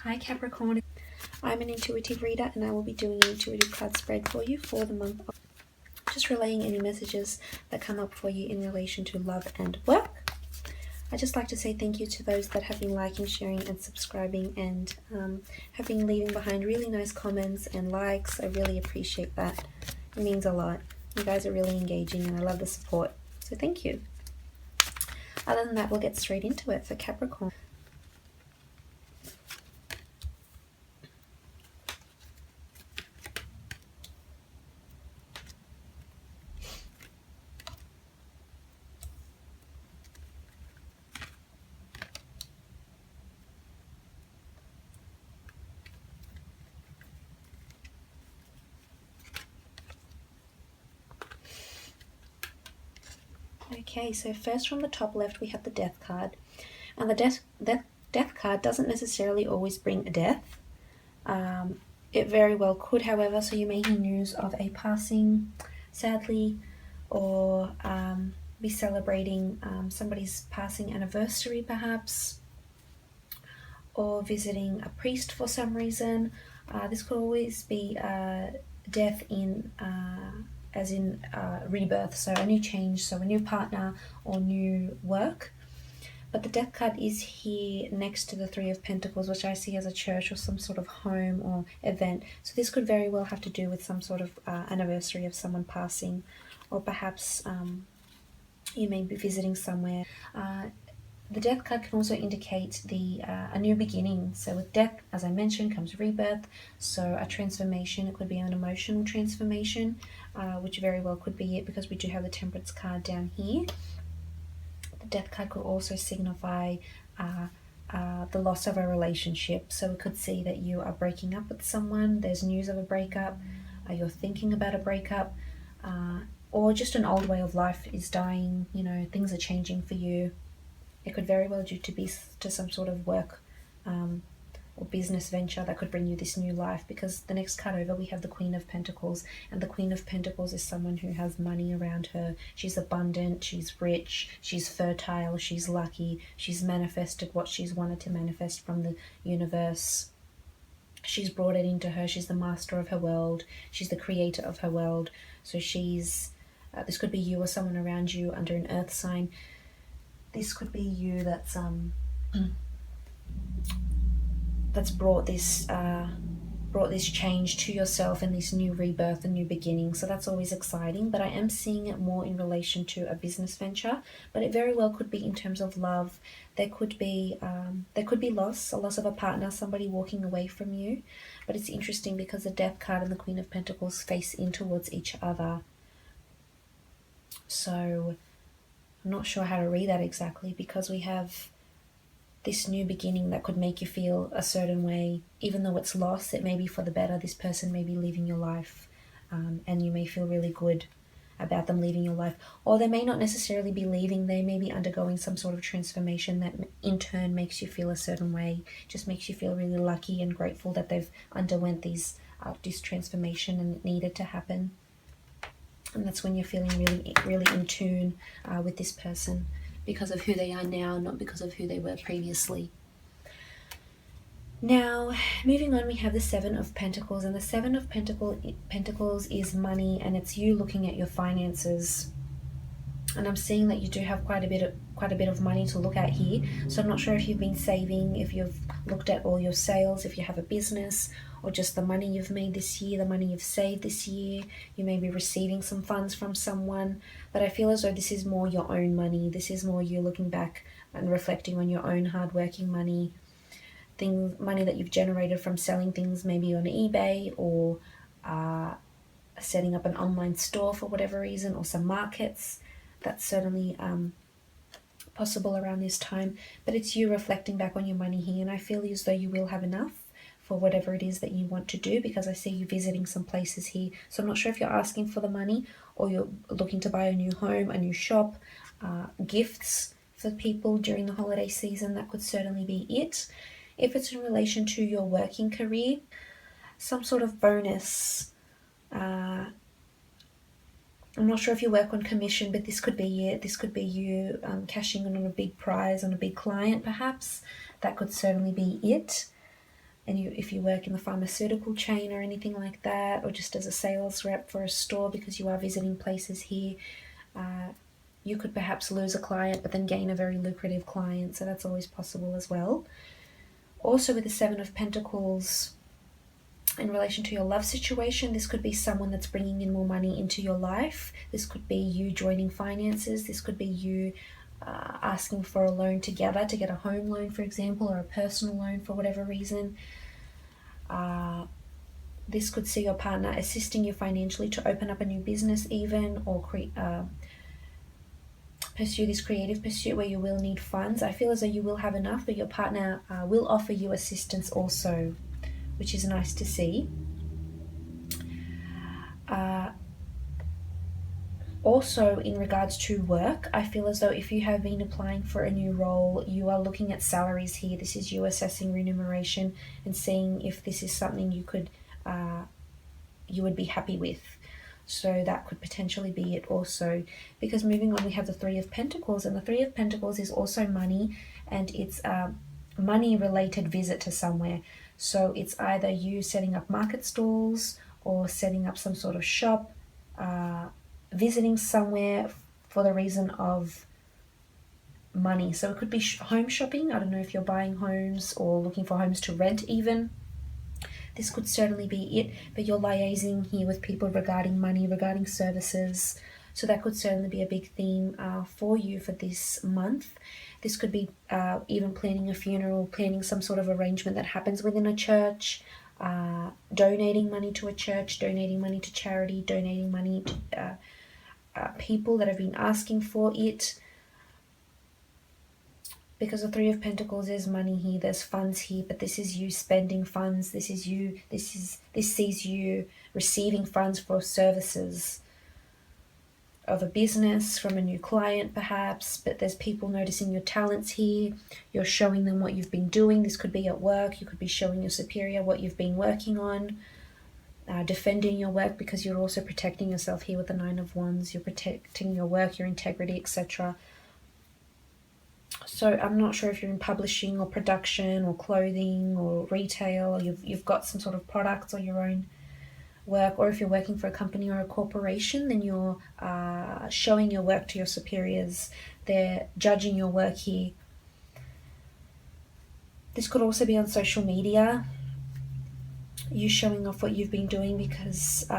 Hi Capricorn, I'm an intuitive reader and I will be doing an intuitive card spread for you for the month of just relaying any messages that come up for you in relation to love and work. I'd just like to say thank you to those that have been liking, sharing and subscribing and have been leaving behind really nice comments and likes. I really appreciate that. It means a lot. You guys are really engaging and I love the support. So thank you. Other than that, we'll get straight into it for Capricorn. Okay, so first from the top left we have the Death card. And the death card doesn't necessarily always bring a death. It very well could, however, so you may hear news of a passing, sadly, or be celebrating somebody's passing anniversary perhaps, or visiting a priest for some reason. This could always be death in as in rebirth, so a new change, so a new partner or new work. But the Death card is here next to the Three of Pentacles, which I see as a church or some sort of home or event. So this could very well have to do with some sort of anniversary of someone passing, or perhaps you may be visiting somewhere. The Death card can also indicate a new beginning. So with death, as I mentioned, comes rebirth. So a transformation. It could be an emotional transformation, which very well could be it because we do have the Temperance card down here. The Death card could also signify the loss of a relationship. So we could see that you are breaking up with someone. There's news of a breakup. You're thinking about a breakup. Or just an old way of life is dying. You know, things are changing for you. It could very well due to some sort of work or business venture that could bring you this new life, because the next card over we have the Queen of Pentacles, and the Queen of Pentacles is someone who has money around her. She's abundant, she's rich, she's fertile, she's lucky, she's manifested what she's wanted to manifest from the universe. She's brought it into her. She's the master of her world. She's the creator of her world. So she's this could be you or someone around you under an earth sign. This could be you that's brought this change to yourself and this new rebirth and new beginning. So that's always exciting, but I am seeing it more in relation to a business venture, but it very well could be in terms of love. There could be loss, a loss of a partner, somebody walking away from you. But it's interesting because the Death card and the Queen of Pentacles face in towards each other. So I'm not sure how to read that exactly, because we have this new beginning that could make you feel a certain way. Even though it's loss, it may be for the better. This person may be leaving your life, and you may feel really good about them leaving your life. Or they may not necessarily be leaving. They may be undergoing some sort of transformation that in turn makes you feel a certain way. Just makes you feel really lucky and grateful that they've underwent this transformation and it needed to happen. And that's when you're feeling really in tune with this person because of who they are now, not because of who they were previously. Now, moving on, we have the Seven of Pentacles, and the Seven of Pentacles is money, and it's you looking at your finances. And I'm seeing that you do have quite a bit of money to look at here. So I'm not sure if you've been saving, if you've looked at all your sales, if you have a business, or just the money you've made this year, the money you've saved this year. You may be receiving some funds from someone, but I feel as though this is more your own money. This is more you looking back and reflecting on your own hard-working money, money that you've generated from selling things maybe on eBay, or setting up an online store for whatever reason, or some markets. That's certainly possible around this time, but it's you reflecting back on your money here, and I feel as though you will have enough for whatever it is that you want to do, because I see you visiting some places here. So I'm not sure if you're asking for the money or you're looking to buy a new home, a new shop, gifts for people during the holiday season. That could certainly be it. If it's in relation to your working career, some sort of bonus. I'm not sure if you work on commission, but this could be it. This could be you cashing in on a big prize, on a big client perhaps. That could certainly be it. and if you work in the pharmaceutical chain or anything like that, or just as a sales rep for a store because you are visiting places here, you could perhaps lose a client but then gain a very lucrative client, so that's always possible as well. Also with the Seven of Pentacles, in relation to your love situation, this could be someone that's bringing in more money into your life. This could be you joining finances. This could be you asking for a loan together to get a home loan, for example, or a personal loan for whatever reason. This could see your partner assisting you financially to open up a new business even, or pursue this creative pursuit where you will need funds. I feel as though you will have enough, but your partner will offer you assistance also, which is nice to see. Also, in regards to work, I feel as though if you have been applying for a new role, you are looking at salaries here. This is you assessing remuneration and seeing if this is something you would be happy with. So that could potentially be it also. Because moving on, we have the Three of Pentacles, and the Three of Pentacles is also money, and it's a money-related visit to somewhere. So it's either you setting up market stalls or setting up some sort of shop, visiting somewhere for the reason of money. So it could be home shopping. I don't know if you're buying homes or looking for homes to rent even. This could certainly be it, but you're liaising here with people regarding money, regarding services. So that could certainly be a big theme for you for this month. This could be even planning a funeral, planning some sort of arrangement that happens within a church, donating money to a church, donating money to charity, donating money to people that have been asking for it. Because the Three of Pentacles is money here, there's funds here, but this is you spending funds. This sees you receiving funds for services of a business, from a new client perhaps, but there's people noticing your talents here. You're showing them what you've been doing. This could be at work. You could be showing your superior what you've been working on. Defending your work, because you're also protecting yourself here with the Nine of Wands. You're protecting your work, your integrity, etc. So I'm not sure if you're in publishing or production or clothing or retail, or you've got some sort of products or your own work, or if you're working for a company or a corporation, then you're showing your work to your superiors. They're judging your work here. This could also be on social media, you showing off what you've been doing, because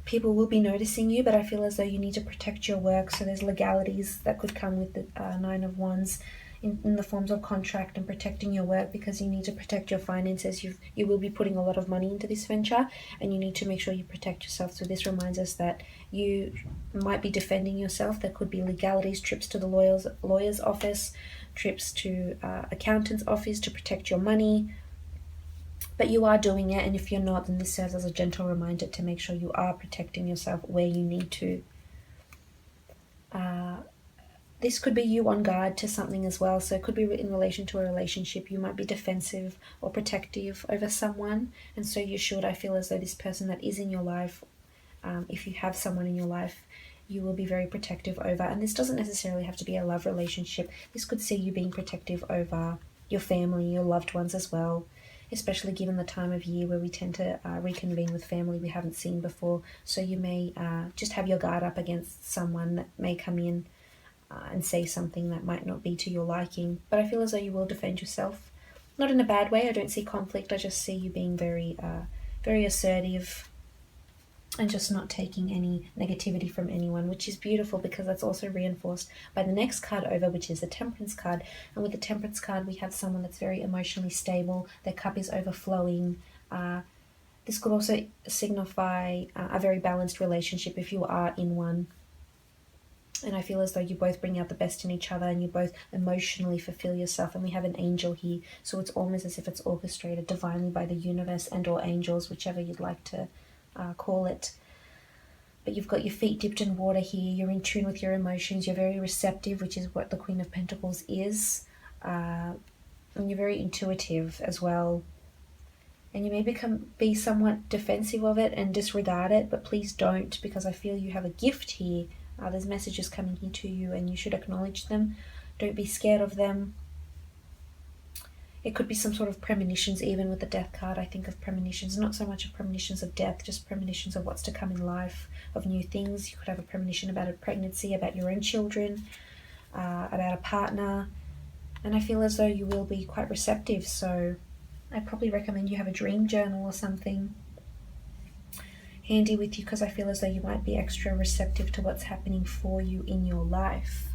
people will be noticing you, but I feel as though you need to protect your work. So there's legalities that could come with the Nine of Wands in the forms of contract and protecting your work, because you need to protect your finances. You will be putting a lot of money into this venture, and you need to make sure you protect yourself. So this reminds us that you might be defending yourself. There could be legalities, trips to the lawyer's office, trips to accountant's office to protect your money. But you are doing it, and if you're not, then this serves as a gentle reminder to make sure you are protecting yourself where you need to. This could be you on guard to something as well. So it could be in relation to a relationship. You might be defensive or protective over someone, and so you should. I feel as though this person that is in your life, if you have someone in your life, you will be very protective over. And this doesn't necessarily have to be a love relationship. This could see you being protective over your family, your loved ones as well, especially given the time of year where we tend to reconvene with family we haven't seen before. So you may just have your guard up against someone that may come in and say something that might not be to your liking. But I feel as though you will defend yourself. Not in a bad way. I don't see conflict. I just see you being very, very assertive and just not taking any negativity from anyone, which is beautiful, because that's also reinforced by the next card over, which is the Temperance card. And with the Temperance card, we have someone that's very emotionally stable. Their cup is overflowing. This could also signify a very balanced relationship if you are in one. And I feel as though you both bring out the best in each other, and you both emotionally fulfill yourself. And we have an angel here, so it's almost as if it's orchestrated divinely by the universe and or angels, whichever you'd like to call it. But you've got your feet dipped in water here. You're in tune with your emotions. You're very receptive, which is what the Queen of Pentacles is. And you're very intuitive as well. And you may be somewhat defensive of it and disregard it, but please don't, because I feel you have a gift here. There's messages coming here to you, and you should acknowledge them. Don't be scared of them. It could be some sort of premonitions, even with the death card. I think of premonitions, not so much of premonitions of death, just premonitions of what's to come in life, of new things. You could have a premonition about a pregnancy, about your own children, about a partner. And I feel as though you will be quite receptive, so I probably recommend you have a dream journal or something handy with you, because I feel as though you might be extra receptive to what's happening for you in your life.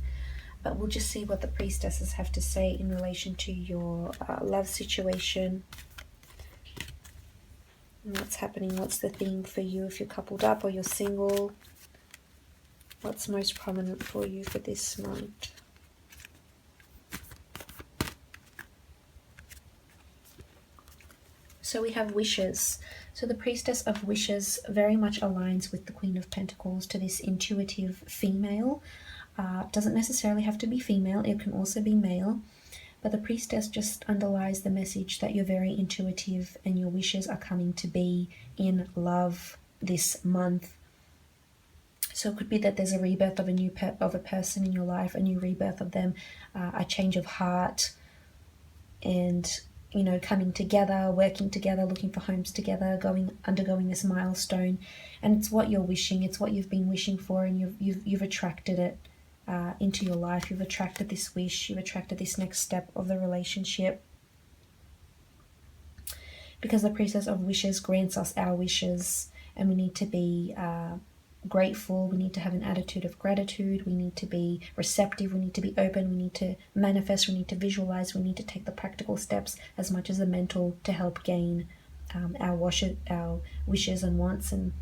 But we'll just see what the priestesses have to say in relation to your love situation. And what's happening, what's the theme for you if you're coupled up or you're single. What's most prominent for you for this month? So we have wishes. So the priestess of wishes very much aligns with the Queen of Pentacles, to this intuitive female. Doesn't necessarily have to be female, it can also be male, but the priestess just underlies the message that you're very intuitive and your wishes are coming to be in love this month. So it could be that there's a rebirth of a person in your life, a new rebirth of them, a change of heart, and you know, coming together, working together, looking for homes together, undergoing this milestone. And it's what you're wishing, it's what you've been wishing for, and you've attracted it into your life. You've attracted this wish, you've attracted this next step of the relationship, because the priestess of wishes grants us our wishes, and we need to be grateful, we need to have an attitude of gratitude, we need to be receptive, we need to be open, we need to manifest, we need to visualize, we need to take the practical steps as much as the mental to help gain our wishes and wants and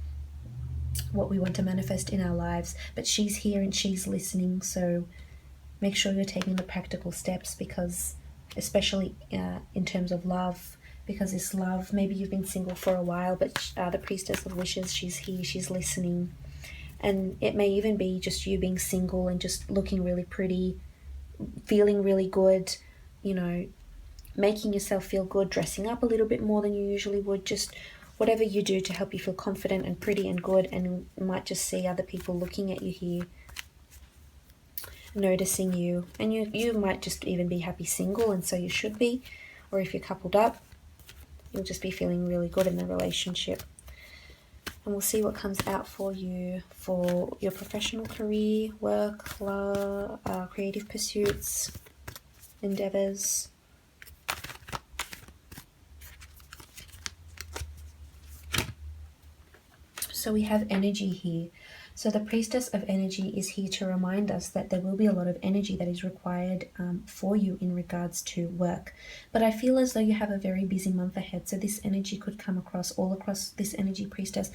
what we want to manifest in our lives. But she's here and she's listening, so make sure you're taking the practical steps, because especially in terms of love, because this love, maybe you've been single for a while, but the priestess of wishes, she's here, she's listening. And it may even be just you being single and just looking really pretty, feeling really good, you know, making yourself feel good, dressing up a little bit more than you usually would, just whatever you do to help you feel confident and pretty and good. And you might just see other people looking at you here, noticing you, and you might just even be happy single, and so you should be. Or if you're coupled up, you'll just be feeling really good in the relationship. And we'll see what comes out for you for your professional career, work, love, creative pursuits, endeavors. So we have energy here. So the priestess of energy is here to remind us that there will be a lot of energy that is required for you in regards to work. But I feel as though you have a very busy month ahead. So this energy could come across all across, this energy, priestess,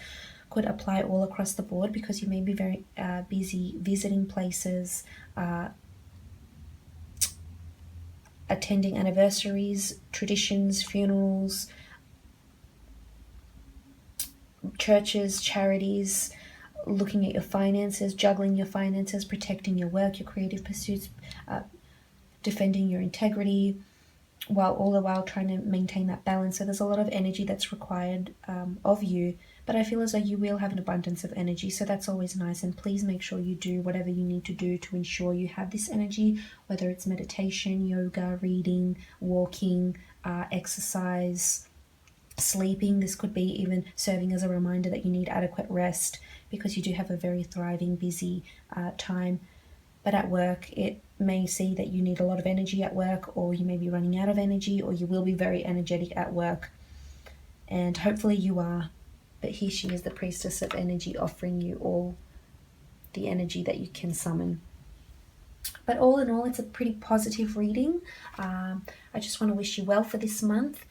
could apply all across the board, because you may be very busy visiting places, attending anniversaries, traditions, funerals, churches, charities, looking at your finances, juggling your finances, protecting your work, your creative pursuits, defending your integrity, all the while trying to maintain that balance. So there's a lot of energy that's required of you, but I feel as though you will have an abundance of energy, so that's always nice. And please make sure you do whatever you need to do to ensure you have this energy, whether it's meditation, yoga, reading, walking, exercise, sleeping. This could be even serving as a reminder that you need adequate rest, because you do have a very thriving, busy time. But at work, it may see that you need a lot of energy at work, or you may be running out of energy, or you will be very energetic at work. And hopefully you are. But here she is, the priestess of energy, offering you all the energy that you can summon. But all in all, it's a pretty positive reading. I just want to wish you well for this month.